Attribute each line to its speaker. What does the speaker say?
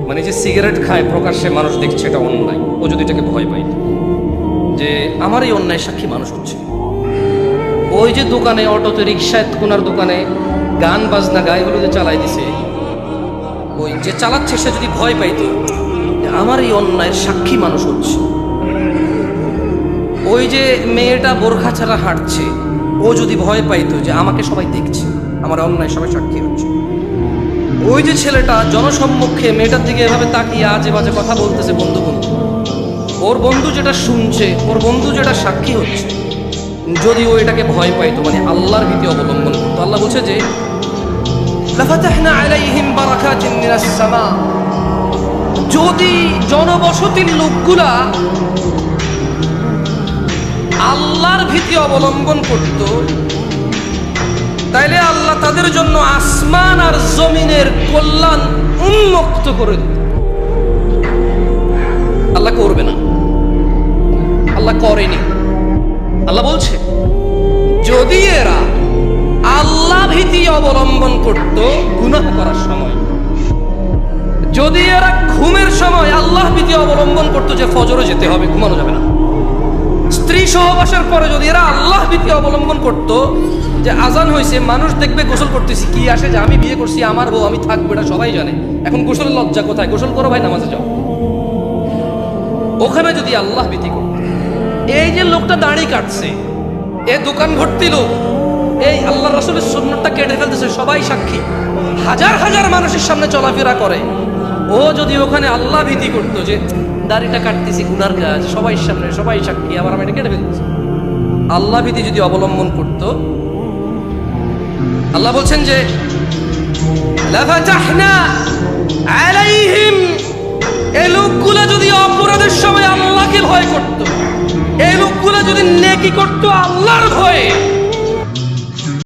Speaker 1: মানে যে সিগারেট খায় প্রকাশ্যে মানুষ দেখছে এটা অন্যায়, ও যদি এটাকে ভয় পাই যে আমার এই অন্যায় সাক্ষী মানুষ হচ্ছে। ওই যে দোকানে, অটোতে, রিক্সায়, কোনার দোকানে গান বাজনা গায়ে হলুদে চালাই দিছে, ওই যে চালাচ্ছে সে যদি ভয় পাইতো যে আমার এই অন্যায়ের সাক্ষী মানুষ হচ্ছে। ওই যে মেয়েটা বোরখা ছাড়া হাঁটছে, ও যদি ভয় পাইতো যে আমাকে সবাই দেখছে, আমার অন্যায় সবাই সাক্ষী হচ্ছে। ওই যে ছেলেটা জনসম্মুখে মেয়েটার দিকে এভাবে তাকিয়ে আজে বাজে কথা বলতেছে বন্ধু বন্ধু, ওর বন্ধু যেটা শুনছে, ওর বন্ধু যেটা সাক্ষী হচ্ছে, যদি ও এটাকে ভয় পাইতো, মানে আল্লাহর ভীতি অবলম্বন করতো, আল্লাহ বলছে যে লাফাতাহনা আলাইহিম বারাকাতিন মিনাস সামা, যদি জনবসতির লোকগুলা আল্লাহর ভীতি অবলম্বন করত, তাইলে আল্লাহ তাদের জন্য আসমান আর জমিনের কল্যাণ উন্মুক্ত করে দিত। আল্লাহ করবে না, আল্লাহ করেনি। আল্লাহ বলছে যদি এরা আল্লাহ ভীতি অবলম্বন করত গুনাহ করার সময়, যদি এরা ঘুমের সময় আল্লাহ ভীতি অবলম্বন করত যে ফজরে যেতে হবে, ঘুমানো যাবে না, স্ত্রী সহবাসের পরে যদি এরা আল্লাহ ভীতি অবলম্বন করত যে আজান হয়েছে, মানুষ দেখবে গোসল করতেছি, কি আসে যে আমি বিয়ে করছি, আমার বউ, আমি থাকবো, এটা সবাই জানে, এখন গোসলের লজ্জা কোথায়, গোসল করো ভাই, নামাজে যাও, ওখানে যদি আল্লাহ ভীতি করত। এই যে লোকটা দাড়ি কাটছে, এ দোকান ভর্তি লোক, এই আল্লাহ রাসূলের সুন্নাতটা কেটে ফেলতেছে, সবাই সাক্ষী, হাজার হাজার মানুষের সামনে চলাফেরা করে, ও যদি ওখানে আল্লাহ ভীতি করতো যে দাড়িটা কাটতেছি গুনার কাজ, সবাই সামনে, সবাই সাক্ষী, আবার আমি এটা কেটে ফেলতেছি, আল্লাহ ভীতি যদি অবলম্বন করত, আল্লাহ বলছেন যে লাফাতাহনা আলাইহিম, এই লোকগুলা যদি অপরাধের সময় আল্লাহকে ভয় করত,